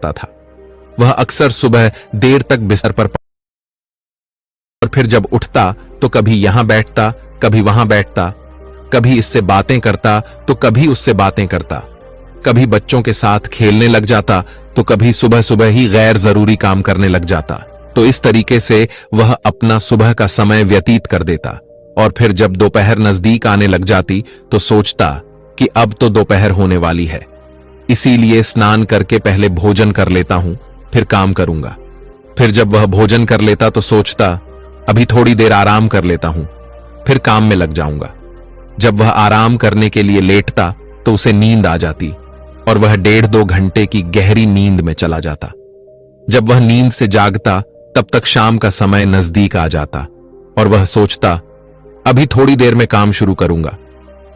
करता था। वह अक्सर सुबह देर तक बिस्तर पर और फिर जब उठता तो कभी यहां बैठता, कभी वहां बैठता, कभी इससे बातें करता तो कभी उससे बातें करता, कभी बच्चों के साथ खेलने लग जाता तो कभी सुबह सुबह ही गैर जरूरी काम करने लग जाता। तो इस तरीके से वह अपना सुबह का समय व्यतीत कर देता और फिर जब दोपहर नजदीक आने लग जाती तो सोचता कि अब तो दोपहर होने वाली है, इसीलिए स्नान करके पहले भोजन कर लेता हूं, फिर काम करूंगा। फिर जब वह भोजन कर लेता तो सोचता अभी थोड़ी देर आराम कर लेता हूं, फिर काम में लग जाऊंगा। जब वह आराम करने के लिए लेटता तो उसे नींद आ जाती और वह 1.5-2 घंटे की गहरी नींद में चला जाता। जब वह नींद से जागता तब तक शाम का समय नजदीक आ जाता और वह सोचता अभी थोड़ी देर में काम शुरू करूंगा,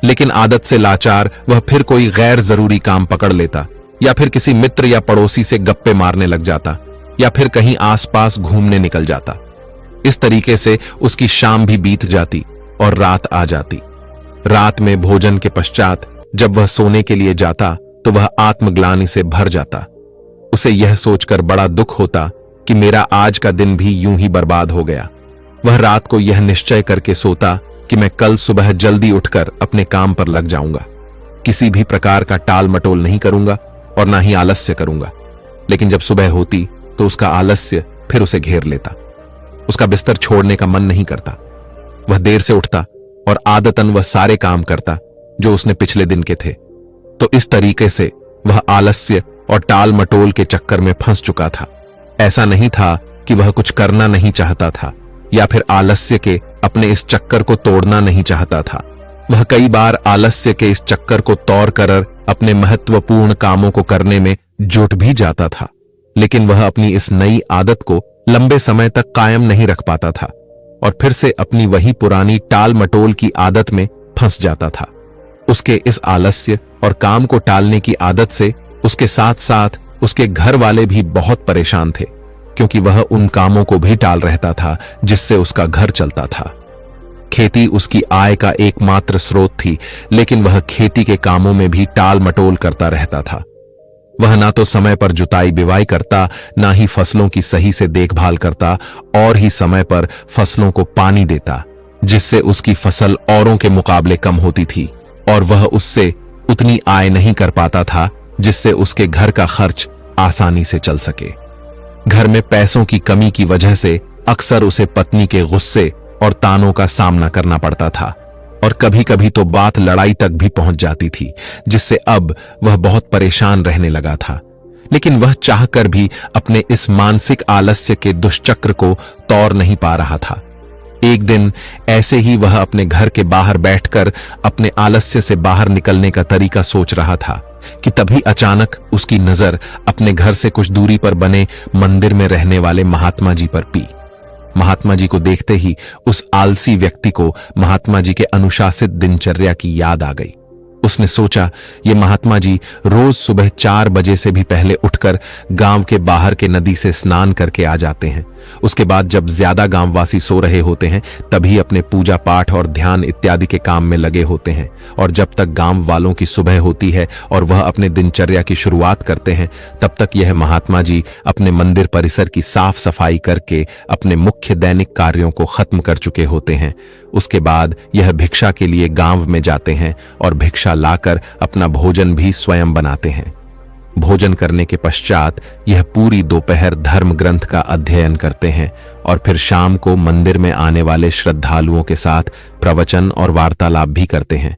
लेकिन आदत से लाचार वह फिर कोई गैर जरूरी काम पकड़ लेता या फिर किसी मित्र या पड़ोसी से गप्पे मारने लग जाता या फिर कहीं आसपास घूमने निकल जाता। इस तरीके से उसकी शाम भी बीत जाती और रात आ जाती। रात में भोजन के पश्चात जब वह सोने के लिए जाता तो वह आत्मग्लानि से भर जाता। उसे यह सोचकर बड़ा दुख होता कि मेरा आज का दिन भी यूं ही बर्बाद हो गया। वह रात को यह निश्चय करके सोता कि मैं कल सुबह जल्दी उठकर अपने काम पर लग जाऊंगा, किसी भी प्रकार का टाल मटोल नहीं करूंगा और ना ही आलस्य करूंगा। लेकिन जब सुबह होती तो उसका आलस्य फिर उसे घेर लेता। उसका बिस्तर छोड़ने का मन नहीं करता। वह देर से उठता और आदतन वह सारे काम करता जो उसने पिछले दिन के थे। तो इस तरीके से वह आलस्य और टाल मटोल के चक्कर में फंस चुका था। ऐसा नहीं था कि वह कुछ करना नहीं चाहता था या फिर आलस्य के अपने इस चक्कर को तोड़ना नहीं चाहता था। वह कई बार आलस्य के इस चक्कर को तोड़कर अपने महत्वपूर्ण कामों को करने में जुट भी जाता था, लेकिन वह अपनी इस नई आदत को लंबे समय तक कायम नहीं रख पाता था और फिर से अपनी वही पुरानी टाल मटोल की आदत में फंस जाता था। उसके इस आलस्य और काम को टालने की आदत से उसके साथ साथ उसके घर वाले भी बहुत परेशान थे, क्योंकि वह उन कामों को भी टाल रहता था जिससे उसका घर चलता था। खेती उसकी आय का एकमात्र स्रोत थी, लेकिन वह खेती के कामों में भी टाल मटोल करता रहता था। वह ना तो समय पर जुताई बिवाई करता, ना ही फसलों की सही से देखभाल करता और ही समय पर फसलों को पानी देता, जिससे उसकी फसल औरों के मुकाबले कम होती थी और वह उससे उतनी आय नहीं कर पाता था जिससे उसके घर का खर्च आसानी से चल सके। घर में पैसों की कमी की वजह से अक्सर उसे पत्नी के गुस्से और तानों का सामना करना पड़ता था और कभी कभी तो बात लड़ाई तक भी पहुंच जाती थी, जिससे अब वह बहुत परेशान रहने लगा था। लेकिन वह चाहकर भी अपने इस मानसिक आलस्य के दुष्चक्र को तोड़ नहीं पा रहा था। एक दिन ऐसे ही वह अपने घर के बाहर बैठकर अपने आलस्य से बाहर निकलने का तरीका सोच रहा था कि तभी अचानक उसकी नजर अपने घर से कुछ दूरी पर बने मंदिर में रहने वाले महात्मा जी पर पी। महात्मा जी को देखते ही उस आलसी व्यक्ति को महात्मा जी के अनुशासित दिनचर्या की याद आ गई। उसने सोचा, ये महात्मा जी रोज सुबह 4 बजे से भी पहले उठकर गांव के बाहर के नदी से स्नान करके आ जाते हैं। उसके बाद जब ज्यादा गांववासी सो रहे होते हैं तभी अपने पूजा पाठ और ध्यान इत्यादि के काम में लगे होते हैं, और जब तक गांव वालों की सुबह होती है और वह अपने दिनचर्या की शुरुआत करते हैं तब तक यह महात्मा जी अपने मंदिर परिसर की साफ सफाई करके अपने मुख्य दैनिक कार्यों को खत्म कर चुके होते हैं। उसके बाद यह भिक्षा के लिए गांव में जाते हैं और भिक्षा लाकर अपना भोजन भी स्वयं बनाते हैं। भोजन करने के पश्चात यह पूरी दोपहर धर्म ग्रंथ का अध्ययन करते हैं और फिर शाम को मंदिर में आने वाले श्रद्धालुओं के साथ प्रवचन और वार्तालाप भी करते हैं।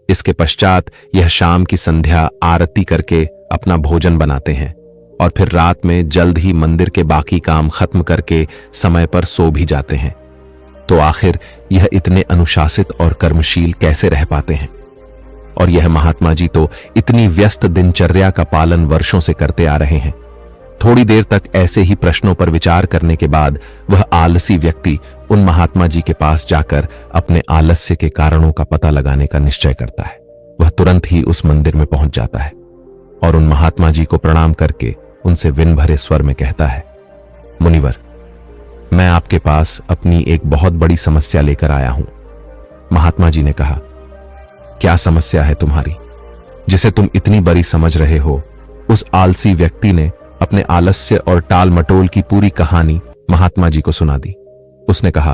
इसके पश्चात यह शाम की संध्या आरती करके अपना भोजन बनाते हैं और फिर रात में जल्द ही मंदिर के बाकी काम खत्म करके समय पर सो भी जाते हैं। तो आखिर यह इतने अनुशासित और कर्मशील कैसे रह पाते हैं? और यह महात्मा जी तो इतनी व्यस्त दिनचर्या का पालन वर्षों से करते आ रहे हैं। थोड़ी देर तक ऐसे ही प्रश्नों पर विचार करने के बाद वह आलसी व्यक्ति उन महात्मा जी के पास जाकर अपने आलस्य के कारणों का पता लगाने का निश्चय करता है। वह तुरंत ही उस मंदिर में पहुंच जाता है और उन महात्मा जी को प्रणाम करके उनसे विनय भरे स्वर में कहता है, मुनिवर, मैं आपके पास अपनी एक बहुत बड़ी समस्या लेकर आया हूं। महात्मा जी ने कहा, क्या समस्या है तुम्हारी जिसे तुम इतनी बड़ी समझ रहे हो? उस आलसी व्यक्ति ने अपने आलस्य और टाल मटोल की पूरी कहानी महात्मा जी को सुना दी। उसने कहा,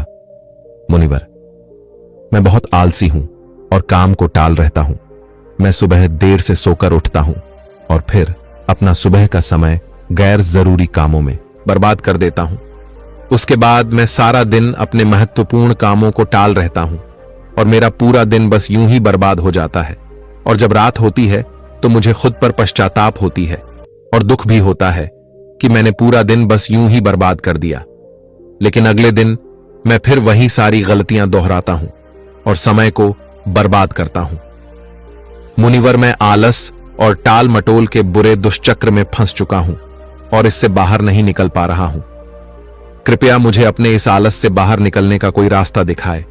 मुनिवर, मैं बहुत आलसी हूं और काम को टाल रहता हूं। मैं सुबह देर से सोकर उठता हूं और फिर अपना सुबह का समय गैर जरूरी कामों में बर्बाद कर देता हूं। उसके बाद मैं सारा दिन अपने महत्वपूर्ण कामों को टाल रहता हूं और मेरा पूरा दिन बस यूं ही बर्बाद हो जाता है। और जब रात होती है तो मुझे खुद पर पश्चाताप होती है और दुख भी होता है कि मैंने पूरा दिन बस यूं ही बर्बाद कर दिया। लेकिन अगले दिन मैं फिर वही सारी गलतियां दोहराता हूं और समय को बर्बाद करता हूं। मुनिवर, मैं आलस और टाल मटोल के बुरे दुष्चक्र में फंस चुका हूं और इससे बाहर नहीं निकल पा रहा हूं। कृपया मुझे अपने इस आलस से बाहर निकलने का कोई रास्ता दिखाए।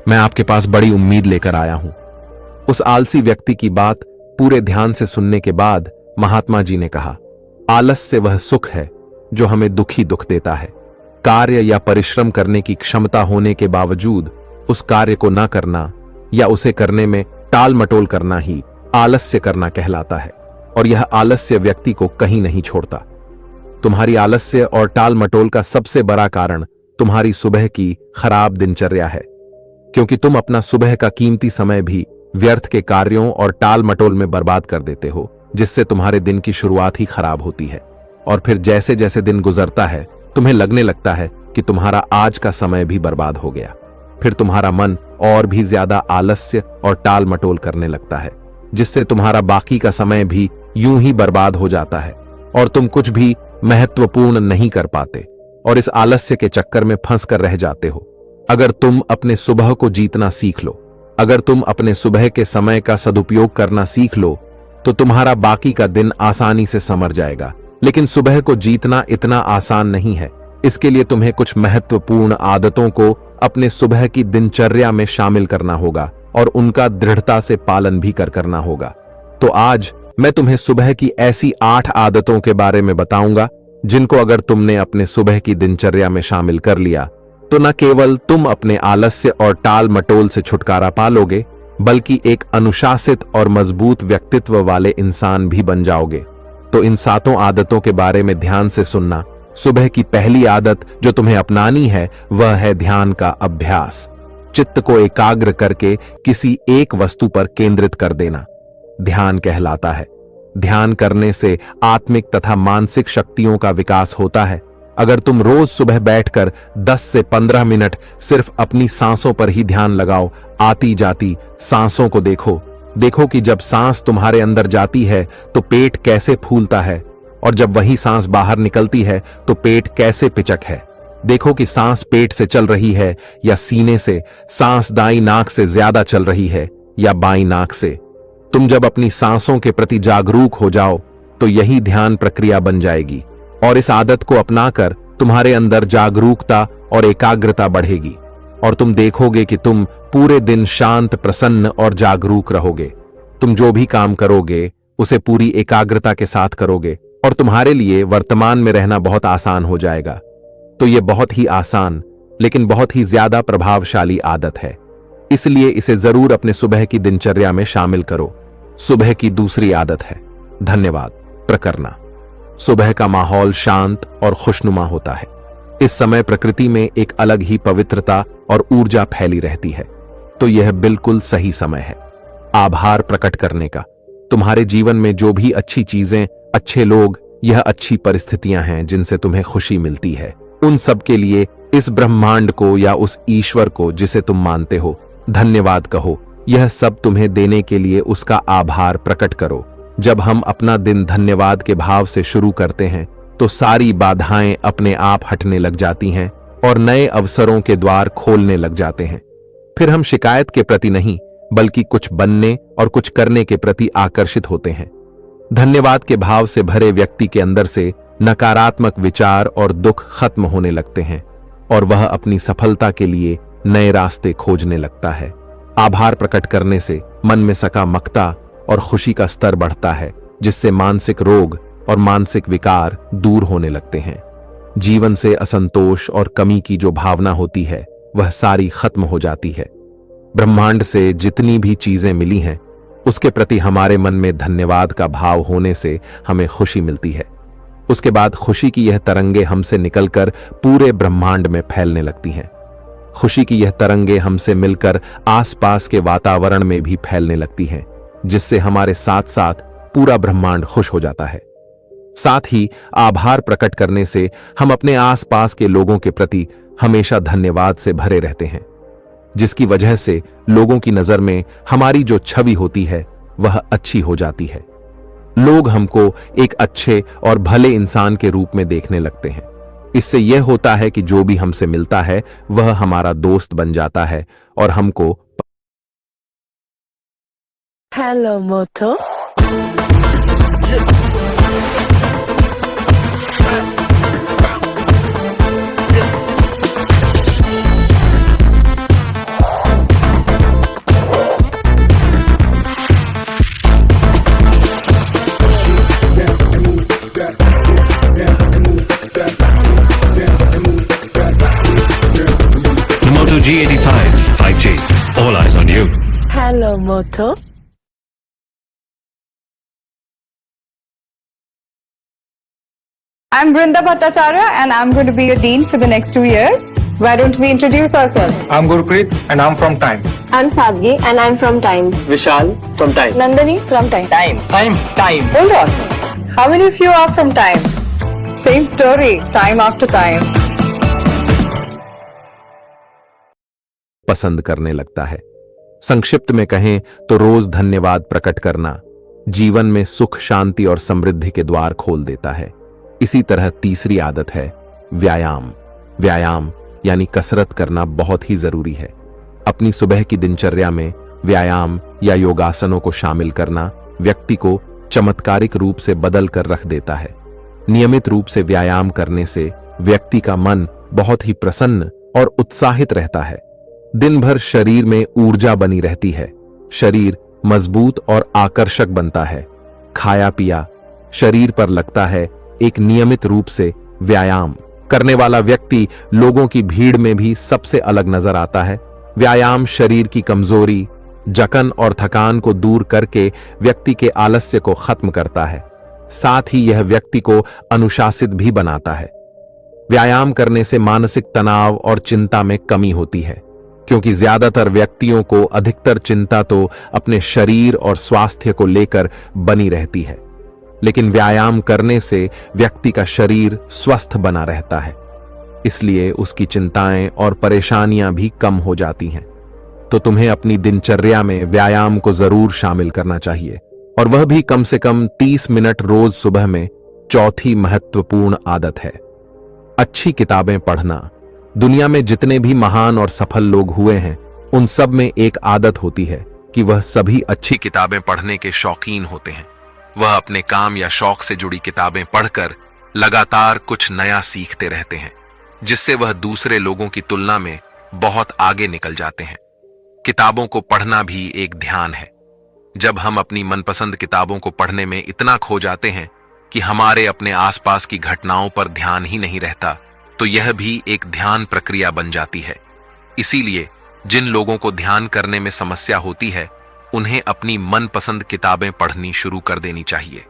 मैं आपके पास बड़ी उम्मीद लेकर आया हूं। उस आलसी व्यक्ति की बात पूरे ध्यान से सुनने के बाद महात्मा जी ने कहा, आलस्य वह सुख है जो हमें दुखी दुख देता है। कार्य या परिश्रम करने की क्षमता होने के बावजूद उस कार्य को न करना या उसे करने में टाल मटोल करना ही आलस्य करना कहलाता है और यह आलस्य व्यक्ति को कहीं नहीं छोड़ता। तुम्हारी आलस्य और टाल मटोल का सबसे बड़ा कारण तुम्हारी सुबह की खराब दिनचर्या है, क्योंकि तुम अपना सुबह का कीमती समय भी व्यर्थ के कार्यों और टाल मटोल में बर्बाद कर देते हो, जिससे तुम्हारे दिन की शुरुआत ही खराब होती है। और फिर जैसे जैसे दिन गुजरता है तुम्हें लगने लगता है कि तुम्हारा आज का समय भी बर्बाद हो गया। फिर तुम्हारा मन और भी ज्यादा आलस्य और टाल मटोल करने लगता है, जिससे तुम्हारा बाकी का समय भी यूं ही बर्बाद हो जाता है और तुम कुछ भी महत्वपूर्ण नहीं कर पाते और इस आलस्य के चक्कर में फंस कर रह जाते हो। अगर तुम अपने सुबह को जीतना सीख लो, अगर तुम अपने सुबह के समय का सदुपयोग करना सीख लो, तो तुम्हारा बाकी का दिन आसानी से समर जाएगा। लेकिन सुबह को जीतना इतना आसान नहीं है। इसके लिए तुम्हें कुछ महत्वपूर्ण आदतों को अपने सुबह की दिनचर्या में शामिल करना होगा और उनका दृढ़ता से पालन भी करना होगा। तो आज मैं तुम्हें सुबह की ऐसी 8 आदतों के बारे में बताऊंगा जिनको अगर तुमने अपने सुबह की दिनचर्या में शामिल कर लिया तो न केवल तुम अपने आलस्य और टाल मटोल से छुटकारा पा लोगे, बल्कि एक अनुशासित और मजबूत व्यक्तित्व वाले इंसान भी बन जाओगे। तो इन 7 आदतों के बारे में ध्यान से सुनना। सुबह की पहली आदत जो तुम्हें अपनानी है वह है ध्यान का अभ्यास। चित्त को एकाग्र करके किसी एक वस्तु पर केंद्रित कर देना ध्यान कहलाता है। ध्यान करने से आत्मिक तथा मानसिक शक्तियों का विकास होता है। अगर तुम रोज सुबह बैठकर 10 से 15 मिनट सिर्फ अपनी सांसों पर ही ध्यान लगाओ, आती जाती सांसों को देखो कि जब सांस तुम्हारे अंदर जाती है तो पेट कैसे फूलता है और जब वही सांस बाहर निकलती है तो पेट कैसे पिचक है। देखो कि सांस पेट से चल रही है या सीने से, सांस दाईं नाक से ज्यादा चल रही है या बाईं नाक से। तुम जब अपनी सांसों के प्रति जागरूक हो जाओ तो यही ध्यान प्रक्रिया बन जाएगी और इस आदत को अपनाकर तुम्हारे अंदर जागरूकता और एकाग्रता बढ़ेगी और तुम देखोगे कि तुम पूरे दिन शांत, प्रसन्न और जागरूक रहोगे। तुम जो भी काम करोगे उसे पूरी एकाग्रता के साथ करोगे और तुम्हारे लिए वर्तमान में रहना बहुत आसान हो जाएगा। तो यह बहुत ही आसान लेकिन बहुत ही ज्यादा प्रभावशाली आदत है, इसलिए इसे जरूर अपने सुबह की दिनचर्या में शामिल करो। सुबह की दूसरी आदत है धन्यवाद प्रकरना। सुबह का माहौल शांत और खुशनुमा होता है। इस समय प्रकृति में एक अलग ही पवित्रता और ऊर्जा फैली रहती है। तो यह बिल्कुल सही समय है आभार प्रकट करने का। तुम्हारे जीवन में जो भी अच्छी चीजें, अच्छे लोग, यह अच्छी परिस्थितियां हैं जिनसे तुम्हें खुशी मिलती है, उन सब के लिए इस ब्रह्मांड को या उस ईश्वर को जिसे तुम मानते हो धन्यवाद कहो। यह सब तुम्हें देने के लिए उसका आभार प्रकट करो। जब हम अपना दिन धन्यवाद के भाव से शुरू करते हैं तो सारी बाधाएं अपने आप हटने लग जाती हैं और नए अवसरों के द्वार खोलने लग जाते हैं। फिर हम शिकायत के प्रति नहीं बल्कि कुछ बनने और कुछ करने के प्रति आकर्षित होते हैं। धन्यवाद के भाव से भरे व्यक्ति के अंदर से नकारात्मक विचार और दुख खत्म होने लगते हैं और वह अपनी सफलता के लिए नए रास्ते खोजने लगता है। आभार प्रकट करने से मन में सकारात्मकता और खुशी का स्तर बढ़ता है, जिससे मानसिक रोग और मानसिक विकार दूर होने लगते हैं। जीवन से असंतोष और कमी की जो भावना होती है वह सारी खत्म हो जाती है। ब्रह्मांड से जितनी भी चीजें मिली हैं उसके प्रति हमारे मन में धन्यवाद का भाव होने से हमें खुशी मिलती है उसके बाद खुशी की यह तरंगे हमसे निकलकर पूरे ब्रह्मांड में फैलने लगती हैं। खुशी की यह तरंगे हमसे मिलकर आसपास के वातावरण में भी फैलने लगती हैं, जिससे हमारे साथ साथ पूरा ब्रह्मांड खुश हो जाता है। साथ ही आभार प्रकट करने से हम अपने आसपास के लोगों के प्रति हमेशा धन्यवाद से भरे रहते हैं, जिसकी वजह से लोगों की नजर में हमारी जो छवि होती है वह अच्छी हो जाती है। लोग हमको एक अच्छे और भले इंसान के रूप में देखने लगते हैं। इससे यह होता है कि जो भी हमसे मिलता है वह हमारा दोस्त बन जाता है और हमको hello Moto. The Moto G85 5G. All eyes on you. Hello Moto. I'm Brinda Bhattacharya and I'm going to be your dean for the next 2 years. Why don't we introduce ourselves? I'm Gurpreet and I'm from Time. I'm Sadgi and I'm from Time. Vishal from Time. Nandini from Time. Time. Hold on. How many of you are from Time? Same story, time after time. पसंद करने लगता है। संक्षिप्त में कहें तो रोज धन्यवाद प्रकट करना जीवन में सुख, शांति और समृद्धि के द्वार खोल देता है। इसी तरह तीसरी आदत है व्यायाम। व्यायाम यानी कसरत करना बहुत ही जरूरी है। अपनी सुबह की दिनचर्या में व्यायाम या योगासनों को शामिल करना व्यक्ति को चमत्कारिक रूप से बदल कर रख देता है। नियमित रूप से व्यायाम करने से व्यक्ति का मन बहुत ही प्रसन्न और उत्साहित रहता है। दिन भर शरीर में ऊर्जा बनी रहती है। शरीर मजबूत और आकर्षक बनता है। खाया पिया शरीर पर लगता है। एक नियमित रूप से व्यायाम करने वाला व्यक्ति लोगों की भीड़ में भी सबसे अलग नजर आता है। व्यायाम शरीर की कमजोरी, जकन और थकान को दूर करके व्यक्ति के आलस्य को खत्म करता है। साथ ही यह व्यक्ति को अनुशासित भी बनाता है। व्यायाम करने से मानसिक तनाव और चिंता में कमी होती है, क्योंकि ज्यादातर व्यक्तियों को अधिकतर चिंता तो अपने शरीर और स्वास्थ्य को लेकर बनी रहती है। लेकिन व्यायाम करने से व्यक्ति का शरीर स्वस्थ बना रहता है, इसलिए उसकी चिंताएं और परेशानियां भी कम हो जाती हैं। तो तुम्हें अपनी दिनचर्या में व्यायाम को जरूर शामिल करना चाहिए, और वह भी कम से कम 30 मिनट रोज सुबह में। चौथी महत्वपूर्ण आदत है अच्छी किताबें पढ़ना। दुनिया में जितने भी महान और सफल लोग हुए हैं, उन सब में एक आदत होती है कि वह सभी अच्छी किताबें पढ़ने के शौकीन होते हैं। वह अपने काम या शौक से जुड़ी किताबें पढ़कर लगातार कुछ नया सीखते रहते हैं, जिससे वह दूसरे लोगों की तुलना में बहुत आगे निकल जाते हैं। किताबों को पढ़ना भी एक ध्यान है। जब हम अपनी मनपसंद किताबों को पढ़ने में इतना खो जाते हैं कि हमारे अपने आसपास की घटनाओं पर ध्यान ही नहीं रहता, तो यह भी एक ध्यान प्रक्रिया बन जाती है। इसीलिए जिन लोगों को ध्यान करने में समस्या होती है, उन्हें अपनी मनपसंद किताबें पढ़नी शुरू कर देनी चाहिए।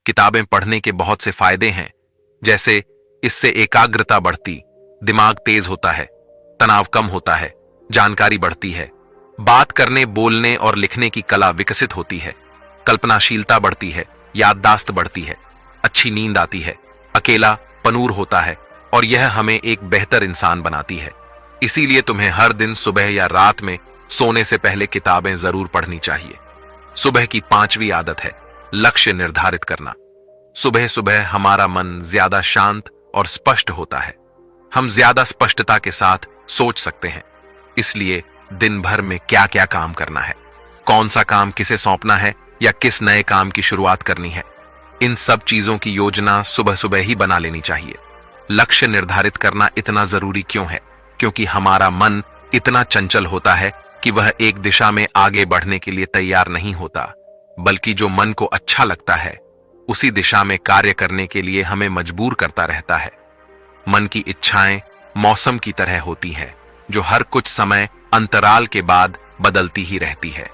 किताबें पढ़ने के बहुत से फायदे हैं, जैसे इससे एकाग्रता बढ़ती, दिमाग तेज होता है, तनाव कम होता है, जानकारी बढ़ती है, बात करने, बोलने और लिखने की कला विकसित होती है, कल्पनाशीलता बढ़ती है, याददाश्त बढ़ती है, अच्छी नींद आती है, अकेला पनूर होता है और यह हमें एक बेहतर इंसान बनाती है। इसीलिए तुम्हें हर दिन सुबह या रात में सोने से पहले किताबें जरूर पढ़नी चाहिए। सुबह की 5वीं आदत है लक्ष्य निर्धारित करना। सुबह सुबह हमारा मन ज्यादा शांत और स्पष्ट होता है। हम ज्यादा स्पष्टता के साथ सोच सकते हैं। इसलिए दिन भर में क्या क्या काम करना है, कौन सा काम किसे सौंपना है या किस नए काम की शुरुआत करनी है, इन सब चीजों की योजना सुबह सुबह ही बना लेनी चाहिए। लक्ष्य निर्धारित करना इतना जरूरी क्यों है? क्योंकि हमारा मन इतना चंचल होता है कि वह एक दिशा में आगे बढ़ने के लिए तैयार नहीं होता, बल्कि जो मन को अच्छा लगता है उसी दिशा में कार्य करने के लिए हमें मजबूर करता रहता है। मन की इच्छाएं मौसम की तरह होती हैं, जो हर कुछ समय अंतराल के बाद बदलती ही रहती है।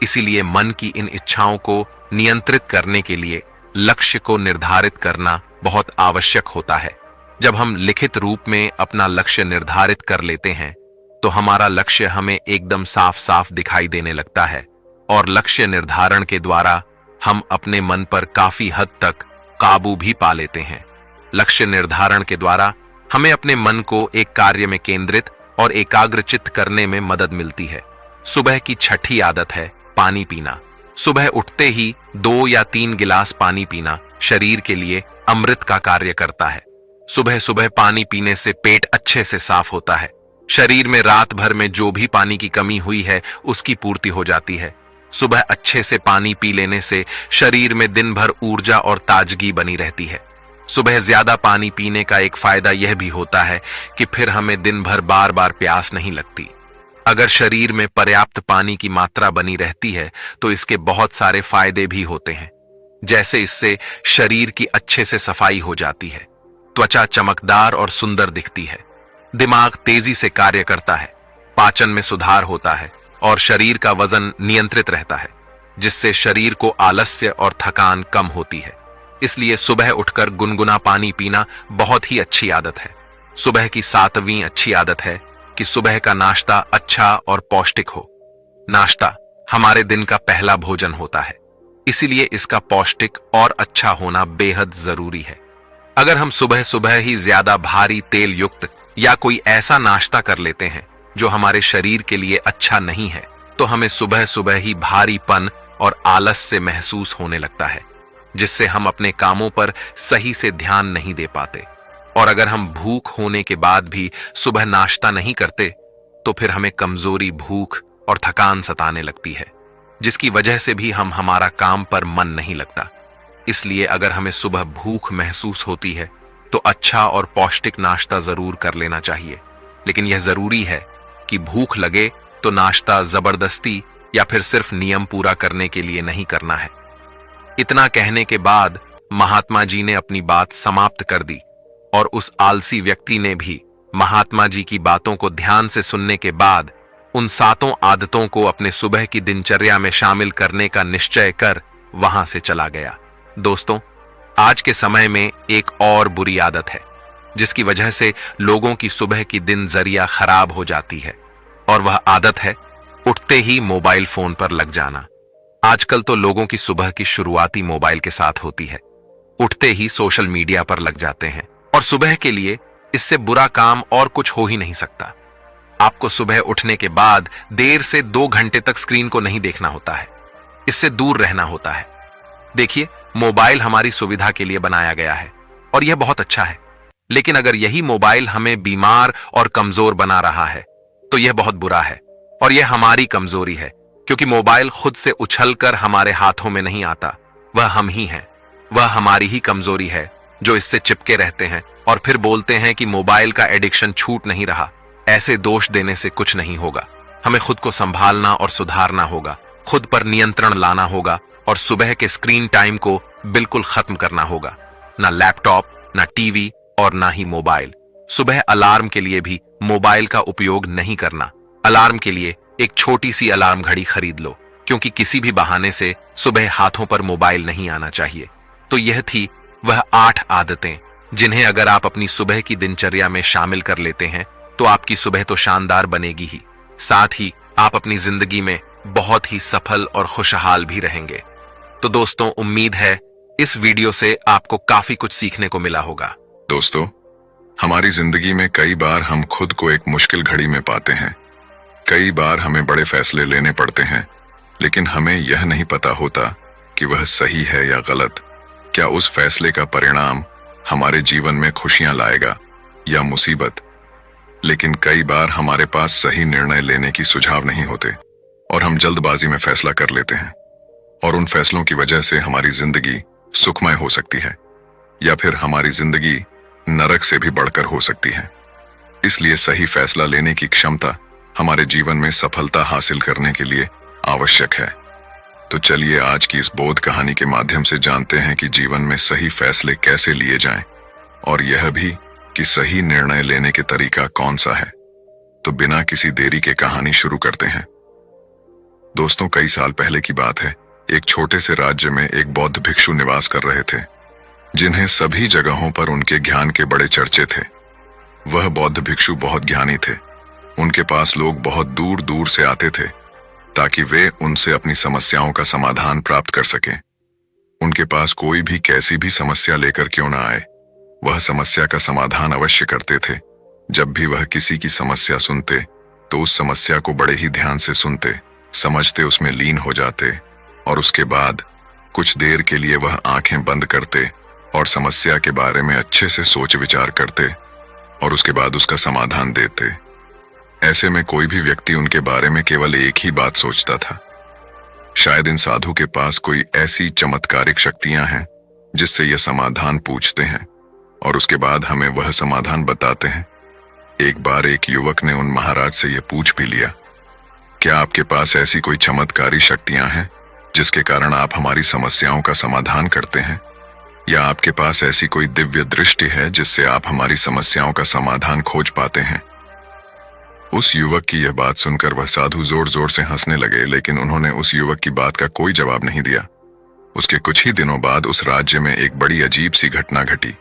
इसीलिए मन की इन इच्छाओं को नियंत्रित करने के लिए लक्ष्य को निर्धारित करना बहुत आवश्यक होता है। जब हम लिखित रूप में अपना लक्ष्य निर्धारित कर लेते हैं तो हमारा लक्ष्य हमें एकदम साफ साफ दिखाई देने लगता है और लक्ष्य निर्धारण के द्वारा हम अपने मन पर काफी हद तक काबू भी पा लेते हैं। लक्ष्य निर्धारण के द्वारा हमें अपने मन को एक कार्य में केंद्रित और एकाग्रचित्त करने में मदद मिलती है। सुबह की छठी आदत है पानी पीना। सुबह उठते ही 2 या 3 गिलास पानी पीना शरीर के लिए अमृत का कार्य करता है। सुबह सुबह पानी पीने से पेट अच्छे से साफ होता है। शरीर में रात भर में जो भी पानी की कमी हुई है उसकी पूर्ति हो जाती है। सुबह अच्छे से पानी पी लेने से शरीर में दिन भर ऊर्जा और ताजगी बनी रहती है। सुबह ज्यादा पानी पीने का एक फायदा यह भी होता है कि फिर हमें दिन भर बार बार प्यास नहीं लगती। अगर शरीर में पर्याप्त पानी की मात्रा बनी रहती है तो इसके बहुत सारे फायदे भी होते हैं। जैसे इससे शरीर की अच्छे से सफाई हो जाती है, त्वचा चमकदार और सुंदर दिखती है, दिमाग तेजी से कार्य करता है, पाचन में सुधार होता है और शरीर का वजन नियंत्रित रहता है, जिससे शरीर को आलस्य और थकान कम होती है। इसलिए सुबह उठकर गुनगुना पानी पीना बहुत ही अच्छी आदत है। सुबह की 7वीं अच्छी आदत है कि सुबह का नाश्ता अच्छा और पौष्टिक हो। नाश्ता हमारे दिन का पहला भोजन होता है, इसीलिए इसका पौष्टिक और अच्छा होना बेहद जरूरी है। अगर हम सुबह सुबह ही ज्यादा भारी तेल युक्त या कोई ऐसा नाश्ता कर लेते हैं जो हमारे शरीर के लिए अच्छा नहीं है तो हमें सुबह सुबह ही भारीपन और आलस से महसूस होने लगता है, जिससे हम अपने कामों पर सही से ध्यान नहीं दे पाते। और अगर हम भूख होने के बाद भी सुबह नाश्ता नहीं करते तो फिर हमें कमजोरी, भूख और थकान सताने लगती है, जिसकी वजह से भी हमारा काम पर मन नहीं लगता। इसलिए अगर हमें सुबह भूख महसूस होती है तो अच्छा और पौष्टिक नाश्ता जरूर कर लेना चाहिए। लेकिन यह जरूरी है कि भूख लगे तो नाश्ता जबरदस्ती या फिर सिर्फ नियम पूरा करने के लिए नहीं करना है। इतना कहने के बाद महात्मा जी ने अपनी बात समाप्त कर दी और उस आलसी व्यक्ति ने भी महात्मा जी की बातों को ध्यान से सुनने के बाद उन 7 आदतों को अपने सुबह की दिनचर्या में शामिल करने का निश्चय कर वहां से चला गया। दोस्तों, आज के समय में एक और बुरी आदत है जिसकी वजह से लोगों की सुबह की दिनचर्या खराब हो जाती है, और वह आदत है उठते ही मोबाइल फोन पर लग जाना। आजकल तो लोगों की सुबह की शुरुआती मोबाइल के साथ होती है। उठते ही सोशल मीडिया पर लग जाते हैं और सुबह के लिए इससे बुरा काम और कुछ हो ही नहीं सकता। आपको सुबह उठने के बाद देर से 2 घंटे तक स्क्रीन को नहीं देखना होता है, इससे दूर रहना होता है। देखिए, मोबाइल हमारी सुविधा के लिए बनाया गया है और यह बहुत अच्छा है, लेकिन अगर यही मोबाइल हमें बीमार और कमजोर बना रहा है तो यह बहुत बुरा है और यह हमारी कमजोरी है, क्योंकि मोबाइल खुद से उछलकर हमारे हाथों में नहीं आता, वह हम ही हैं। वह हमारी ही कमजोरी है जो इससे चिपके रहते हैं और फिर बोलते हैं कि मोबाइल का एडिक्शन छूट नहीं रहा। ऐसे दोष देने से कुछ नहीं होगा। हमें खुद को संभालना और सुधारना होगा, खुद पर नियंत्रण लाना होगा और सुबह के स्क्रीन टाइम को बिल्कुल खत्म करना होगा। ना लैपटॉप, ना टीवी और ना ही मोबाइल। सुबह अलार्म के लिए भी मोबाइल का उपयोग नहीं करना। अलार्म के लिए एक छोटी सी अलार्म घड़ी खरीद लो, क्योंकि किसी भी बहाने से सुबह हाथों पर मोबाइल नहीं आना चाहिए। तो यह थी वह 8 आदतें जिन्हें अगर आप अपनी सुबह की दिनचर्या में शामिल कर लेते हैं तो आपकी सुबह तो शानदार बनेगी ही, साथ ही आप अपनी जिंदगी में बहुत ही सफल और खुशहाल भी रहेंगे। तो दोस्तों, उम्मीद है इस वीडियो से आपको काफी कुछ सीखने को मिला होगा। दोस्तों, हमारी जिंदगी में कई बार हम खुद को एक मुश्किल घड़ी में पाते हैं। कई बार हमें बड़े फैसले लेने पड़ते हैं, लेकिन हमें यह नहीं पता होता कि वह सही है या गलत। क्या उस फैसले का परिणाम हमारे जीवन में खुशियां लाएगा या मुसीबत। लेकिन कई बार हमारे पास सही निर्णय लेने की सुझाव नहीं होते और हम जल्दबाजी में फैसला कर लेते हैं, और उन फैसलों की वजह से हमारी जिंदगी सुखमय हो सकती है या फिर हमारी जिंदगी नरक से भी बढ़कर हो सकती है। इसलिए सही फैसला लेने की क्षमता हमारे जीवन में सफलता हासिल करने के लिए आवश्यक है। तो चलिए आज की इस बोध कहानी के माध्यम से जानते हैं कि जीवन में सही फैसले कैसे लिए जाएं, और यह भी कि सही निर्णय लेने के तरीका कौन सा है। तो बिना किसी देरी के कहानी शुरू करते हैं। दोस्तों, कई साल पहले की बात है। एक छोटे से राज्य में एक बौद्ध भिक्षु निवास कर रहे थे। जिन्हें सभी जगहों पर उनके ज्ञान के बड़े चर्चे थे। वह बौद्ध भिक्षु बहुत ज्ञानी थे। उनके पास लोग बहुत दूर दूर से आते थे ताकि वे उनसे अपनी समस्याओं का समाधान प्राप्त कर सकें। उनके पास कोई भी कैसी भी समस्या लेकर क्यों ना आए, वह समस्या का समाधान अवश्य करते थे। जब भी वह किसी की समस्या सुनते तो उस समस्या को बड़े ही ध्यान से सुनते, समझते, उसमें लीन हो जाते और उसके बाद कुछ देर के लिए वह आंखें बंद करते और समस्या के बारे में अच्छे से सोच विचार करते और उसके बाद उसका समाधान देते। ऐसे में कोई भी व्यक्ति उनके बारे में केवल एक ही बात सोचता था, शायद इन साधु के पास कोई ऐसी चमत्कारिक शक्तियां हैं जिससे यह समाधान पूछते हैं और उसके बाद हमें वह समाधान बताते हैं। एक बार एक युवक ने उन महाराज से यह पूछ भी लिया, क्या आपके पास ऐसी कोई चमत्कारी शक्तियां हैं जिसके कारण आप हमारी समस्याओं का समाधान करते हैं, या आपके पास ऐसी कोई दिव्य दृष्टि है जिससे आप हमारी समस्याओं का समाधान खोज पाते हैं। उस युवक की यह बात सुनकर वह साधु जोर जोर से हंसने लगे, लेकिन उन्होंने उस युवक की बात का कोई जवाब नहीं दिया। उसके कुछ ही दिनों बाद उस राज्य में एक बड़ी अजीब सी घटना घटी।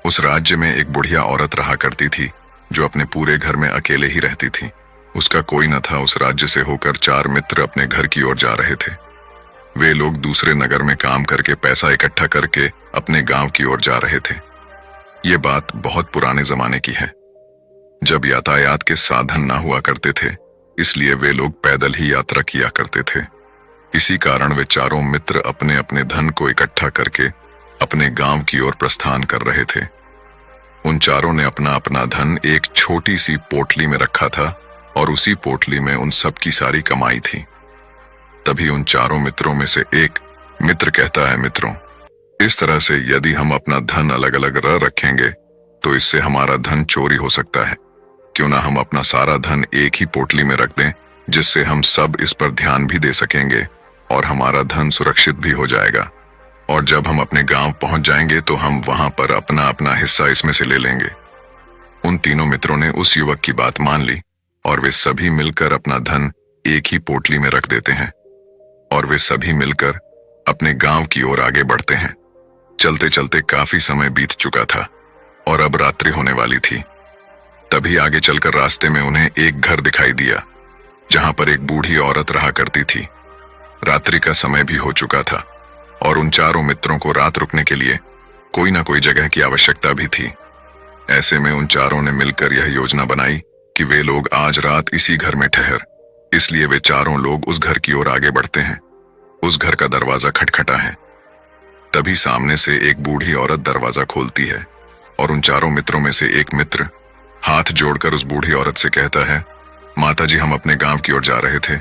उस राज्य में एक बुढ़िया औरत रहा करती थी जो अपने पूरे घर में अकेले ही रहती थी। उसका कोई न था। उस राज्य से होकर 4 मित्र अपने घर की ओर जा रहे थे। वे लोग दूसरे नगर में काम करके पैसा इकट्ठा करके अपने गांव की ओर जा रहे थे। ये बात बहुत पुराने जमाने की है, जब यातायात के साधन ना हुआ करते थे, इसलिए वे लोग पैदल ही यात्रा किया करते थे। इसी कारण वे चारों मित्र अपने अपने धन को इकट्ठा करके अपने गांव की ओर प्रस्थान कर रहे थे। उन चारों ने अपना अपना धन एक छोटी सी पोटली में रखा था और उसी पोटली में उन सब की सारी कमाई थी। तभी उन चारों मित्रों में से एक मित्र कहता है, मित्रों, इस तरह से यदि हम अपना धन अलग अलग रखेंगे तो इससे हमारा धन चोरी हो सकता है। क्यों ना हम अपना सारा धन एक ही पोटली में रख दें, जिससे हम सब इस पर ध्यान भी दे सकेंगे और हमारा धन सुरक्षित भी हो जाएगा। और जब हम अपने गांव पहुंच जाएंगे तो हम वहां पर अपना अपना हिस्सा इसमें से ले लेंगे। उन तीनों मित्रों ने उस युवक की बात मान ली और वे सभी मिलकर अपना धन एक ही पोटली में रख देते हैं और वे सभी मिलकर अपने गांव की ओर आगे बढ़ते हैं। चलते चलते काफी समय बीत चुका था और अब रात्रि होने वाली थी। तभी आगे चलकर रास्ते में उन्हें एक घर दिखाई दिया जहां पर एक बूढ़ी औरत रहा करती थी। रात्रि का समय भी हो चुका था और उन चारों मित्रों को रात रुकने के लिए कोई ना कोई जगह की आवश्यकता भी थी। ऐसे में उन चारों ने मिलकर यह योजना बनाई कि वे लोग आज रात इसी घर में ठहर। इसलिए वे चारों लोग उस घर की ओर आगे बढ़ते हैं। उस घर का दरवाजा खटखटा है। तभी सामने से एक बूढ़ी औरत दरवाजा खोलती है और उन चारों मित्रों में से एक मित्र हाथ जोड़कर उस बूढ़ी औरत से कहता है, माताजी, हम अपने गांव की ओर जा रहे थे,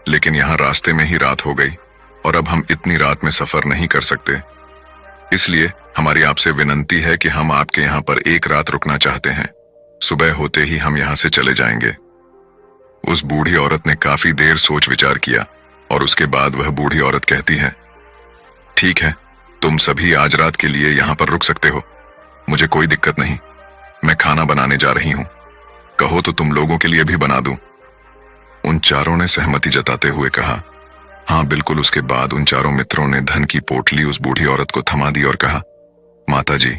लेकिन यहाँ रास्ते में ही रात हो गई और अब हम इतनी रात में सफर नहीं कर सकते। इसलिए हमारी आपसे विनंती है कि हम आपके यहाँ पर एक रात रुकना चाहते हैं। सुबह होते ही हम यहाँ से चले जाएंगे। उस बूढ़ी औरत ने काफी देर सोच विचार किया और उसके बाद वह बूढ़ी औरत कहती है, ठीक है, तुम सभी आज रात के लिए यहाँ पर रुक सकते हो, मुझे कोई दिक्कत नहीं। मैं खाना बनाने जा रही हूँ, कहो तो तुम लोगों के लिए भी बना दूं। उन चारों ने सहमति जताते हुए कहा, हाँ बिल्कुल। उसके बाद उन चारों मित्रों ने धन की पोटली उस बूढ़ी औरत को थमा दी और कहा, माताजी,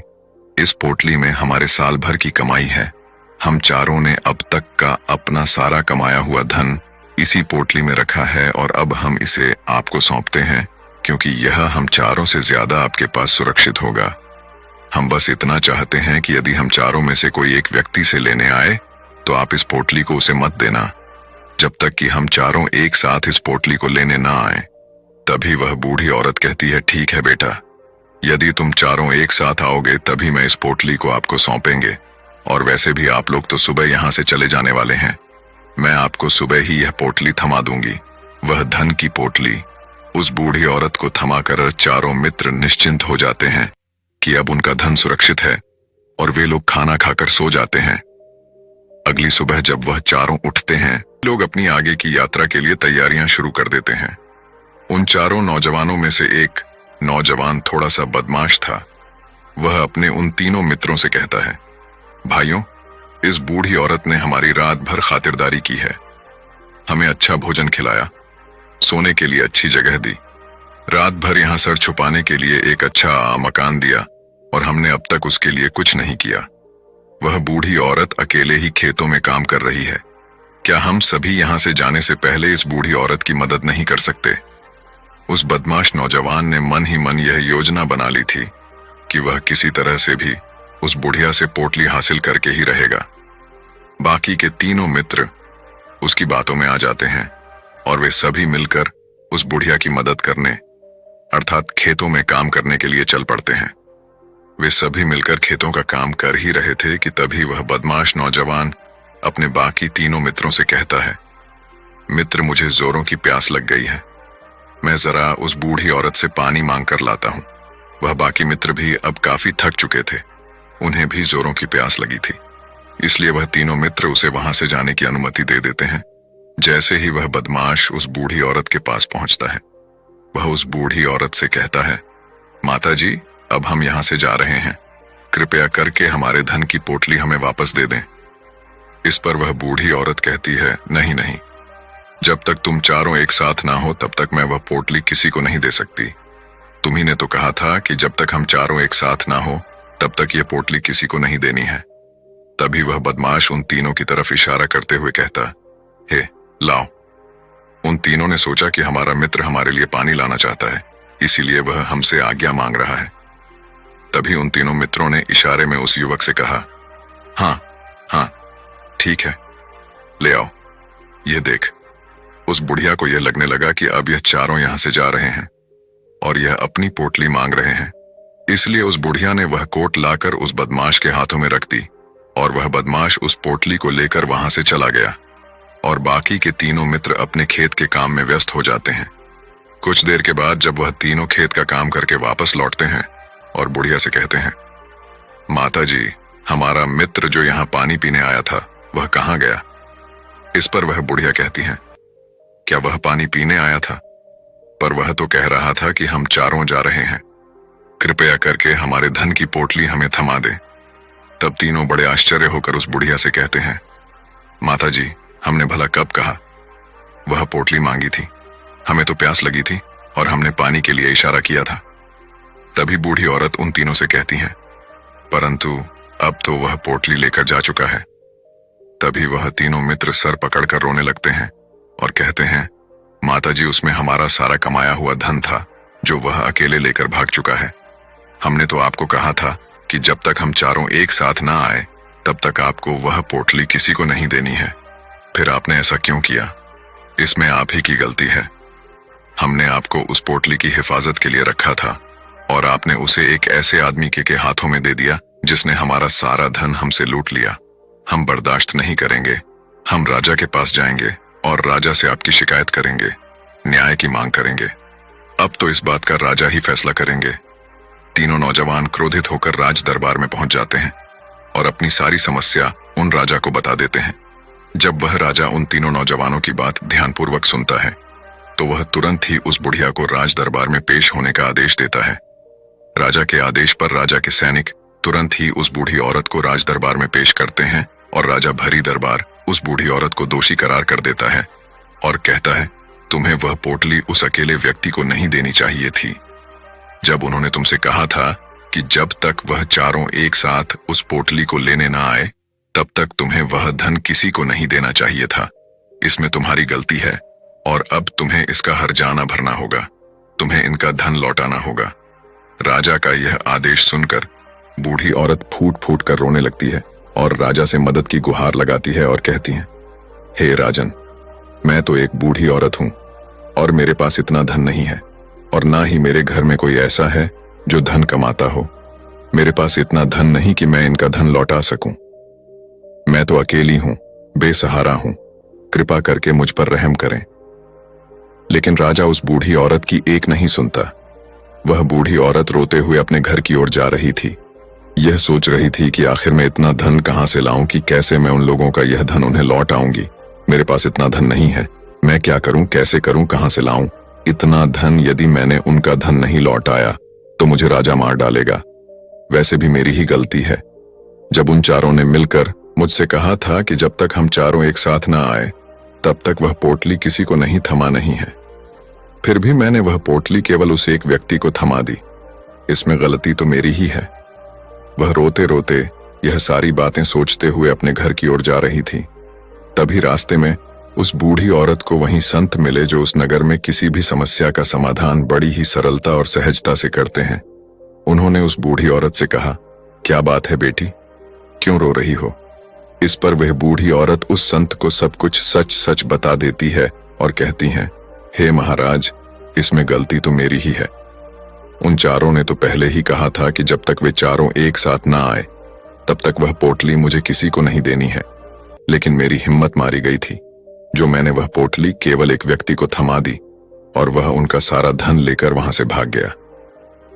इस पोटली में हमारे साल भर की कमाई है। हम चारों ने अब तक का अपना सारा कमाया हुआ धन इसी पोटली में रखा है और अब हम इसे आपको सौंपते हैं, क्योंकि यह हम चारों से ज्यादा आपके पास सुरक्षित होगा। हम बस इतना चाहते हैं कि यदि हम चारों में से कोई एक व्यक्ति से लेने आए तो आप इस पोटली को उसे मत देना, जब तक कि हम चारों एक साथ इस पोटली को लेने ना आए। तभी वह बूढ़ी औरत कहती है, ठीक है बेटा, यदि तुम चारों एक साथ आओगे तभी मैं इस पोटली को आपको सौंपेंगे। और वैसे भी आप लोग तो सुबह यहाँ से चले जाने वाले हैं, मैं आपको सुबह ही यह पोटली थमा दूंगी। वह धन की पोटली उस बूढ़ी औरत को थमाकर चारों मित्र निश्चिंत हो जाते हैं कि अब उनका धन सुरक्षित है और वे लोग खाना खाकर सो जाते हैं। अगली सुबह जब वह चारों उठते हैं, लोग अपनी आगे की यात्रा के लिए तैयारियां शुरू कर देते हैं। उन चारों नौजवानों में से एक नौजवान थोड़ा सा बदमाश था। वह अपने उन तीनों मित्रों से कहता है, भाइयों, इस बूढ़ी औरत ने हमारी रात भर खातिरदारी की है, हमें अच्छा भोजन खिलाया, सोने के लिए अच्छी जगह दी, रात भर यहाँ सर छुपाने के लिए एक अच्छा मकान दिया और हमने अब तक उसके लिए कुछ नहीं किया। वह बूढ़ी औरत अकेले ही खेतों में काम कर रही है। क्या हम सभी यहां से जाने से पहले इस बूढ़ी औरत की मदद नहीं कर सकते? उस बदमाश नौजवान ने मन ही मन यह योजना बना ली थी कि वह किसी तरह से भी उस बुढ़िया से पोटली हासिल करके ही रहेगा। बाकी के तीनों मित्र उसकी बातों में आ जाते हैं और वे सभी मिलकर उस बुढ़िया की मदद करने अर्थात खेतों में काम करने के लिए चल पड़ते हैं। वे सभी मिलकर खेतों का काम कर ही रहे थे कि तभी वह बदमाश नौजवान अपने बाकी तीनों मित्रों से कहता है, मित्र, मुझे जोरों की प्यास लग गई है, मैं जरा उस बूढ़ी औरत से पानी मांग कर लाता हूं। वह बाकी मित्र भी अब काफी थक चुके थे, उन्हें भी जोरों की प्यास लगी थी, इसलिए वह तीनों मित्र उसे वहां से जाने की अनुमति दे देते हैं। जैसे ही वह बदमाश उस बूढ़ी औरत के पास पहुंचता है, वह उस बूढ़ी औरत से कहता है, माता जी, अब हम यहां से जा रहे हैं, कृपया करके हमारे धन की पोटली हमें वापस दे दें। इस पर वह बूढ़ी औरत कहती है, नहीं नहीं, जब तक तुम चारों एक साथ ना हो तब तक मैं वह पोटली किसी को नहीं दे सकती। तुम्ही ने तो कहा था कि जब तक हम चारों एक साथ ना हो तब तक यह पोटली किसी को नहीं देनी है। तभी वह बदमाश उन तीनों की तरफ इशारा करते हुए कहता, हे लाओ। उन तीनों ने सोचा कि हमारा मित्र हमारे लिए पानी लाना चाहता है, इसीलिए वह हमसे आज्ञा मांग रहा है। तभी उन तीनों मित्रों ने इशारे में उस युवक से कहा, हाँ हाँ ठीक है, ले आओ। ये देख। उस बुढ़िया को यह लगने लगा कि अब यह चारों यहां से जा रहे हैं और यह अपनी पोटली मांग रहे हैं, इसलिए उस बुढ़िया ने वह कोट लाकर उस बदमाश के हाथों में रख दी और वह बदमाश उस पोटली को लेकर वहां से चला गया और बाकी के तीनों मित्र अपने खेत के काम में व्यस्त हो जाते हैं। कुछ देर के बाद जब वह तीनों खेत का काम करके वापस लौटते हैं और बुढ़िया से कहते हैं, माता जी, हमारा मित्र जो यहाँ पानी पीने आया था वह कहाँ गया? इस पर वह बुढ़िया कहती हैं, क्या वह पानी पीने आया था? पर वह तो कह रहा था कि हम चारों जा रहे हैं, कृपया करके हमारे धन की पोटली हमें थमा दे। तब तीनों बड़े आश्चर्य होकर उस बुढ़िया से कहते हैं, माता जी, हमने भला कब कहा? वह पोटली मांगी थी, हमें तो प्यास लगी थी और हमने पानी के लिए इशारा किया था। तभी बूढ़ी औरत उन तीनों से कहती है, परंतु अब तो वह पोटली लेकर जा चुका है। तभी वह तीनों मित्र सर पकड़कर रोने लगते हैं और कहते हैं, माता जी, उसमें हमारा सारा कमाया हुआ धन था जो वह अकेले लेकर भाग चुका है। हमने तो आपको कहा था कि जब तक हम चारों एक साथ ना आए तब तक आपको वह पोटली किसी को नहीं देनी है। फिर आपने ऐसा क्यों किया? इसमें आप ही की गलती है। हमने आपको उस पोटली की हिफाजत के लिए रखा था और आपने उसे एक ऐसे आदमी के हाथों में दे दिया जिसने हमारा सारा धन हमसे लूट लिया। हम बर्दाश्त नहीं करेंगे। हम राजा के पास जाएंगे और राजा से आपकी शिकायत करेंगे, न्याय की मांग करेंगे। अब तो इस बात का राजा ही फैसला करेंगे। तीनों नौजवान क्रोधित होकर राज दरबार में पहुंच जाते हैं और अपनी सारी समस्या उन राजा को बता देते हैं। जब वह राजा उन तीनों नौजवानों की बात ध्यानपूर्वक सुनता है तो वह तुरंत ही उस बुढ़िया को राज दरबार में पेश होने का आदेश देता है। राजा के आदेश पर राजा के सैनिक तुरंत ही उस बूढ़ी औरत को राज दरबार में पेश करते हैं और राजा भरी दरबार उस बूढ़ी औरत को दोषी करार कर देता है और कहता है, तुम्हें वह पोटली उस अकेले व्यक्ति को नहीं देनी चाहिए थी। जब उन्होंने तुमसे कहा था कि जब तक वह चारों एक साथ उस पोटली को लेने ना आए तब तक तुम्हें वह धन किसी को नहीं देना चाहिए था। इसमें तुम्हारी गलती है और अब तुम्हें इसका हर्जाना भरना होगा। तुम्हें इनका धन लौटाना होगा। राजा का यह आदेश सुनकर बूढ़ी औरत फूट फूट कर रोने लगती है और राजा से मदद की गुहार लगाती है और कहती है, हे राजन, मैं तो एक बूढ़ी औरत हूं और मेरे पास इतना धन नहीं है और ना ही मेरे घर में कोई ऐसा है जो धन कमाता हो। मेरे पास इतना धन नहीं कि मैं इनका धन लौटा सकूं। मैं तो अकेली हूं, बेसहारा हूं, कृपा करके मुझ पर रहम करें। लेकिन राजा उस बूढ़ी औरत की एक नहीं सुनता। वह बूढ़ी औरत रोते हुए अपने घर की ओर जा रही थी। यह सोच रही थी कि आखिर मैं इतना धन कहां से लाऊं कि कैसे मैं उन लोगों का यह धन उन्हें लौट आऊंगी। मेरे पास इतना धन नहीं है, मैं क्या करूं, कैसे करूं, कहां से लाऊं इतना धन? यदि मैंने उनका धन नहीं लौटाया तो मुझे राजा मार डालेगा। वैसे भी मेरी ही गलती है। जब उन चारों ने मिलकर मुझसे कहा था कि जब तक हम चारों एक साथ ना आए तब तक वह पोटली किसी को नहीं थमा नहीं है, फिर भी मैंने वह पोटली केवल उस एक व्यक्ति को थमा दी। इसमें गलती तो मेरी ही है। वह रोते रोते यह सारी बातें सोचते हुए अपने घर की ओर जा रही थी। तभी रास्ते में उस बूढ़ी औरत को वहीं संत मिले जो उस नगर में किसी भी समस्या का समाधान बड़ी ही सरलता और सहजता से करते हैं। उन्होंने उस बूढ़ी औरत से कहा, क्या बात है बेटी, क्यों रो रही हो? इस पर वह बूढ़ी औरत उस संत को सब कुछ सच सच बता देती है और कहती हैं, हे महाराज, इसमें गलती तो मेरी ही है। उन चारों ने तो पहले ही कहा था कि जब तक वे चारों एक साथ ना आए तब तक वह पोटली मुझे किसी को नहीं देनी है, लेकिन मेरी हिम्मत मारी गई थी जो मैंने वह पोटली केवल एक व्यक्ति को थमा दी और वह उनका सारा धन लेकर वहां से भाग गया।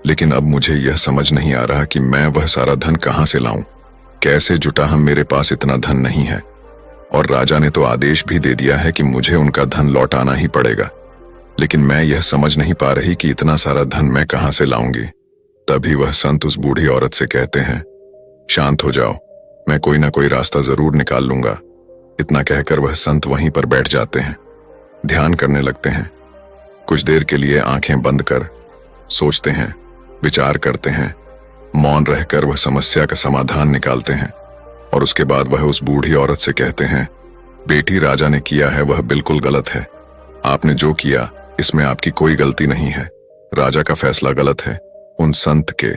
लेकिन अब मुझे यह समझ नहीं आ रहा कि मैं वह सारा धन कहां से लाऊं, कैसे जुटा, हम मेरे पास इतना धन नहीं है और राजा ने तो आदेश भी दे दिया है कि मुझे उनका धन लौटाना ही पड़ेगा, लेकिन मैं यह समझ नहीं पा रही कि इतना सारा धन मैं कहां से लाऊंगी। तभी वह संत उस बूढ़ी औरत से कहते हैं, शांत हो जाओ, मैं कोई ना कोई रास्ता जरूर निकाल लूंगा। इतना कहकर वह संत वहीं पर बैठ जाते हैं, ध्यान करने लगते हैं। कुछ देर के लिए आंखें बंद कर सोचते हैं, विचार करते हैं, मौन रहकर वह समस्या का समाधान निकालते हैं और उसके बाद वह उस बूढ़ी औरत से कहते हैं, बेटी, राजा ने किया है वह बिल्कुल गलत है। आपने जो किया इसमें आपकी कोई गलती नहीं है, राजा का फैसला गलत है। उन संत के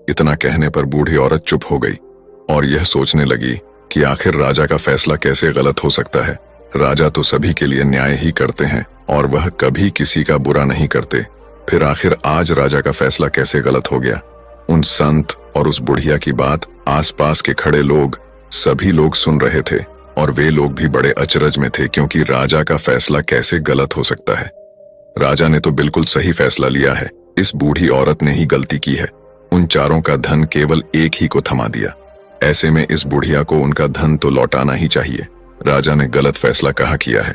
इतना कहने पर बूढ़ी औरत चुप हो गई और यह सोचने लगी कि आखिर राजा का फैसला कैसे गलत हो सकता है। राजा तो सभी के लिए न्याय ही करते हैं और वह कभी किसी का बुरा नहीं करते, फिर आखिर आज राजा का फैसला कैसे गलत हो गया? उन संत और उस बुढ़िया की बात आसपास के खड़े लोग, सभी लोग सुन रहे थे और वे लोग भी बड़े अचरज में थे, क्योंकि राजा का फैसला कैसे गलत हो सकता है? राजा ने तो बिल्कुल सही फैसला लिया है, इस बूढ़ी औरत ने ही गलती की है। उन चारों का धन केवल एक ही को थमा दिया, ऐसे में इस बुढ़िया को उनका धन तो लौटाना ही चाहिए। राजा ने गलत फैसला कहाँ किया है?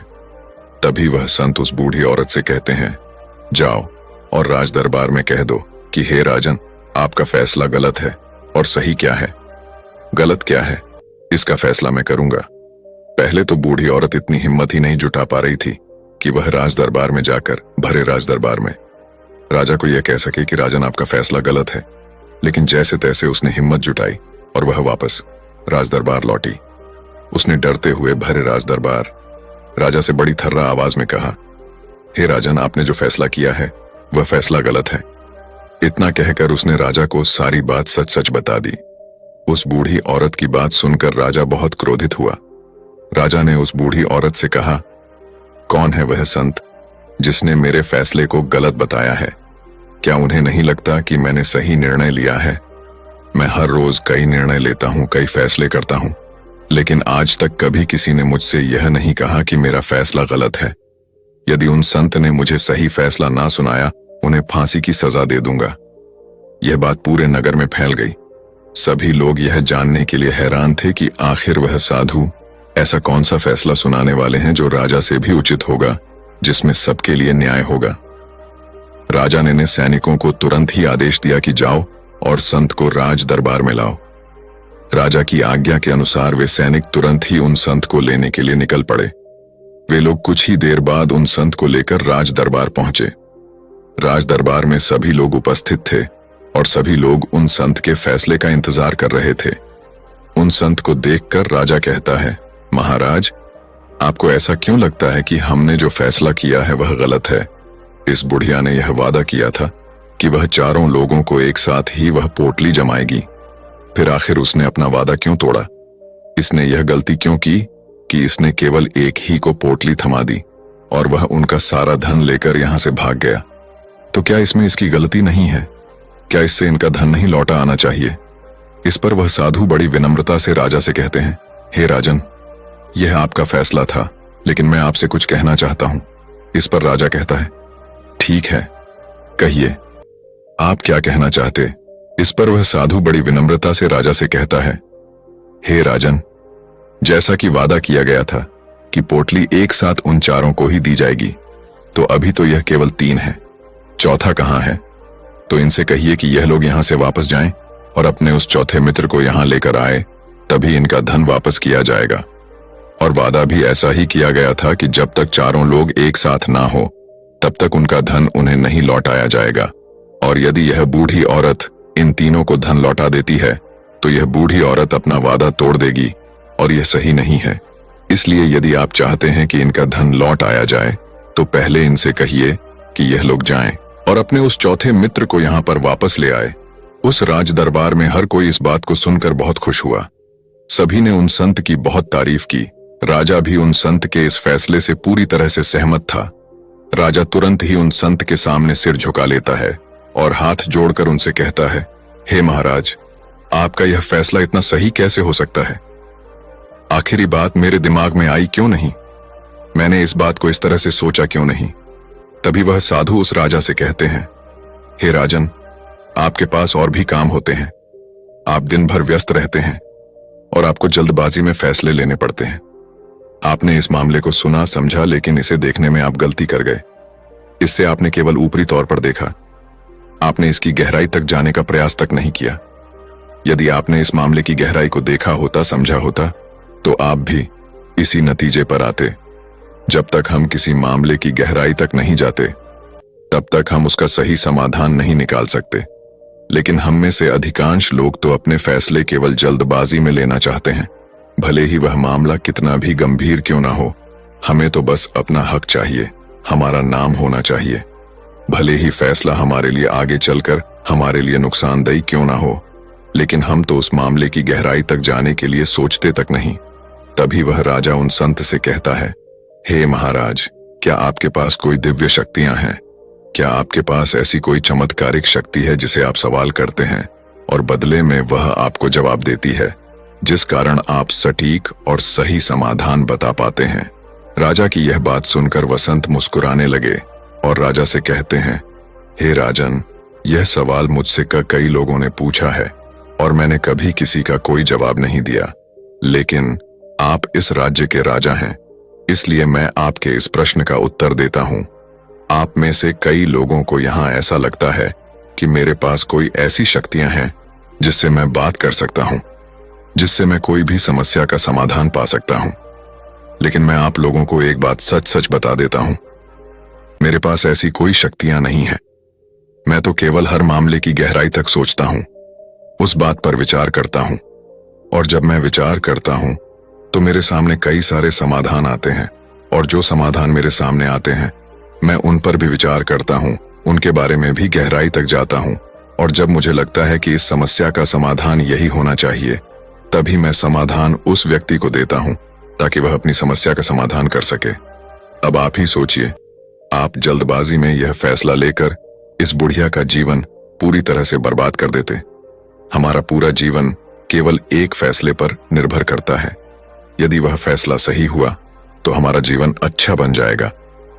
तभी वह संत उस बूढ़ी औरत से कहते हैं, जाओ और राज दरबार में कह दो कि हे राजन, आपका फैसला गलत है और सही क्या है, गलत क्या है, इसका फैसला मैं करूंगा। पहले तो बूढ़ी औरत इतनी हिम्मत ही नहीं जुटा पा रही थी कि वह राज दरबार में जाकर, भरे राज दरबार में, राजा को यह कह सके कि राजन आपका फैसला गलत है। लेकिन जैसे तैसे उसने हिम्मत जुटाई और वह वापस राज दरबार लौटी। उसने डरते हुए भरे राज दरबार राजा से बड़ी थर्रा आवाज में कहा, हे राजन, आपने जो फैसला किया है वह फैसला गलत है। इतना कहकर उसने राजा को सारी बात सच सच बता दी। उस बूढ़ी औरत की बात सुनकर राजा बहुत क्रोधित हुआ। राजा ने उस बूढ़ी औरत से कहा, कौन है वह संत जिसने मेरे फैसले को गलत बताया है? क्या उन्हें नहीं लगता कि मैंने सही निर्णय लिया है? मैं हर रोज कई निर्णय लेता हूं, कई फैसले करता हूं, लेकिन आज तक कभी किसी ने मुझसे यह नहीं कहा कि मेरा फैसला गलत है। यदि उन संत ने मुझे सही फैसला ना सुनाया, उन्हें फांसी की सजा दे दूंगा। यह बात पूरे नगर में फैल गई। सभी लोग यह जानने के लिए हैरान थे कि आखिर वह साधु ऐसा कौन सा फैसला सुनाने वाले हैं जो राजा से भी उचित होगा, जिसमें सबके लिए न्याय होगा। राजा ने सैनिकों को तुरंत ही आदेश दिया कि जाओ और संत को राज दरबार में लाओ। राजा की आज्ञा के अनुसार वे सैनिक तुरंत ही उन संत को लेने के लिए निकल पड़े। वे लोग कुछ ही देर बाद उन संत को लेकर राज दरबार पहुंचे। राज दरबार में सभी लोग उपस्थित थे और सभी लोग उन संत के फैसले का इंतजार कर रहे थे। उन संत को देखकर राजा कहता है, महाराज, आपको ऐसा क्यों लगता है कि हमने जो फैसला किया है वह गलत है? इस बुढ़िया ने यह वादा किया था कि वह चारों लोगों को एक साथ ही वह पोटली जमाएगी, फिर आखिर उसने अपना वादा क्यों तोड़ा? इसने यह गलती क्यों की कि इसने केवल एक ही को पोटली थमा दी और वह उनका सारा धन लेकर यहां से भाग गया? तो क्या इसमें इसकी गलती नहीं है? क्या इससे इनका धन नहीं लौटा आना चाहिए? इस पर वह साधु बड़ी विनम्रता से राजा से कहते हैं, हे राजन, यह आपका फैसला था, लेकिन मैं आपसे कुछ कहना चाहता हूं। इस पर राजा कहता है, ठीक है, कहिए, आप क्या कहना चाहते? इस पर वह साधु बड़ी विनम्रता से राजा से कहता है, हे राजन, जैसा कि वादा किया गया था कि पोटली एक साथ उन चारों को ही दी जाएगी, तो अभी तो यह केवल 3 है, चौथा कहां है? तो इनसे कहिए कि यह लोग यहां से वापस जाएं और अपने उस चौथे मित्र को यहां लेकर आए, तभी इनका धन वापस किया जाएगा। और वादा भी ऐसा ही किया गया था कि जब तक चारों लोग एक साथ ना हो, तब तक उनका धन उन्हें नहीं लौटाया जाएगा। और यदि यह बूढ़ी औरत इन तीनों को धन लौटा देती है, तो यह बूढ़ी औरत अपना वादा तोड़ देगी और यह सही नहीं है। इसलिए यदि आप चाहते हैं कि इनका धन लौट आया जाए तो पहले इनसे कहिए कि यह लोग जाएं और अपने उस चौथे मित्र को यहाँ पर वापस ले आए। उस राज दरबार में हर कोई इस बात को सुनकर बहुत खुश हुआ। सभी ने उन संत की बहुत तारीफ की। राजा भी उन संत के इस फैसले से पूरी तरह से सहमत था। राजा तुरंत ही उन संत के सामने सिर झुका लेता है और हाथ जोड़कर उनसे कहता है, हे महाराज, आपका यह फैसला इतना सही कैसे हो सकता है? आखिरी बात मेरे दिमाग में आई क्यों नहीं? मैंने इस बात को इस तरह से सोचा क्यों नहीं? तभी वह साधु उस राजा से कहते हैं, हे राजन, आपके पास और भी काम होते हैं। आप दिन भर व्यस्त रहते हैं और आपको जल्दबाजी में फैसले लेने पड़ते हैं। आपने इस मामले को सुना समझा, लेकिन इसे देखने में आप गलती कर गए। इससे आपने केवल ऊपरी तौर पर देखा। आपने इसकी गहराई तक जाने का प्रयास तक नहीं किया। यदि आपने इस मामले की गहराई को देखा होता, समझा होता, तो आप भी इसी नतीजे पर आते। जब तक हम किसी मामले की गहराई तक नहीं जाते, तब तक हम उसका सही समाधान नहीं निकाल सकते। लेकिन हम में से अधिकांश लोग तो अपने फैसले केवल जल्दबाजी में लेना चाहते हैं, भले ही वह मामला कितना भी गंभीर क्यों ना हो। हमें तो बस अपना हक चाहिए, हमारा नाम होना चाहिए, भले ही फैसला हमारे लिए आगे चलकर हमारे लिए नुकसानदेह क्यों ना हो। लेकिन हम तो उस मामले की गहराई तक जाने के लिए सोचते तक नहीं। तभी वह राजा उन संत से कहता है, हे महाराज, क्या आपके पास कोई दिव्य शक्तियां हैं? क्या आपके पास ऐसी कोई चमत्कारिक शक्ति है जिसे आप सवाल करते हैं और बदले में वह आपको जवाब देती है, जिस कारण आप सटीक और सही समाधान बता पाते हैं? राजा की यह बात सुनकर वसंत मुस्कुराने लगे और राजा से कहते हैं, हे राजन, यह सवाल मुझसे कई लोगों ने पूछा है और मैंने कभी किसी का कोई जवाब नहीं दिया। लेकिन आप इस राज्य के राजा हैं, इसलिए मैं आपके इस प्रश्न का उत्तर देता हूं। आप में से कई लोगों को यहां ऐसा लगता है कि मेरे पास कोई ऐसी शक्तियां हैं जिससे मैं बात कर सकता हूं, जिससे मैं कोई भी समस्या का समाधान पा सकता हूं। लेकिन मैं आप लोगों को एक बात सच सच बता देता हूं, मेरे पास ऐसी कोई शक्तियां नहीं है। मैं तो केवल हर मामले की गहराई तक सोचता हूं, उस बात पर विचार करता हूं, और जब मैं विचार करता हूं तो मेरे सामने कई सारे समाधान आते हैं, और जो समाधान मेरे सामने आते हैं मैं उन पर भी विचार करता हूं, उनके बारे में भी गहराई तक जाता हूं, और जब मुझे लगता है कि इस समस्या का समाधान यही होना चाहिए, तभी मैं समाधान उस व्यक्ति को देता हूं ताकि वह अपनी समस्या का समाधान कर सके। अब आप ही सोचिए, आप जल्दबाजी में यह फैसला लेकर इस बुढ़िया का जीवन पूरी तरह से बर्बाद कर देते। हमारा पूरा जीवन केवल एक फैसले पर निर्भर करता है। यदि वह फैसला सही हुआ तो हमारा जीवन अच्छा बन जाएगा,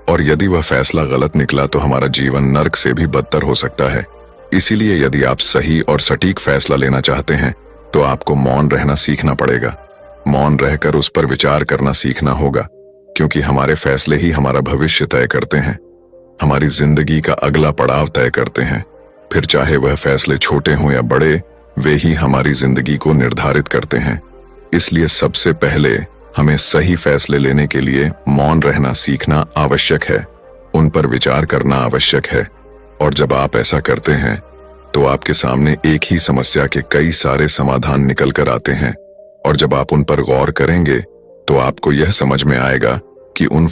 और यदि वह फैसला गलत निकला तो हमारा जीवन नर्क से भी बदतर हो सकता है। इसीलिए यदि आप सही और सटीक फैसला लेना चाहते हैं तो आपको मौन रहना सीखना पड़ेगा। मौन रहकर उस पर विचार करना सीखना होगा, क्योंकि हमारे फैसले ही हमारा भविष्य तय करते हैं, हमारी जिंदगी का अगला पड़ाव तय करते हैं। फिर चाहे वह फैसले छोटे हों या बड़े, वे ही हमारी जिंदगी को निर्धारित करते हैं। इसलिए सबसे पहले हमें सही फैसले लेने के लिए मौन रहना सीखना आवश्यक है, उन पर विचार करना आवश्यक है। और जब आप ऐसा करते हैं तो आपके सामने एक ही समस्या के कई सारे समाधान निकल कर आते हैं, और जब आप उन पर गौर करेंगे तो आपको यह समझ में आएगा कि उन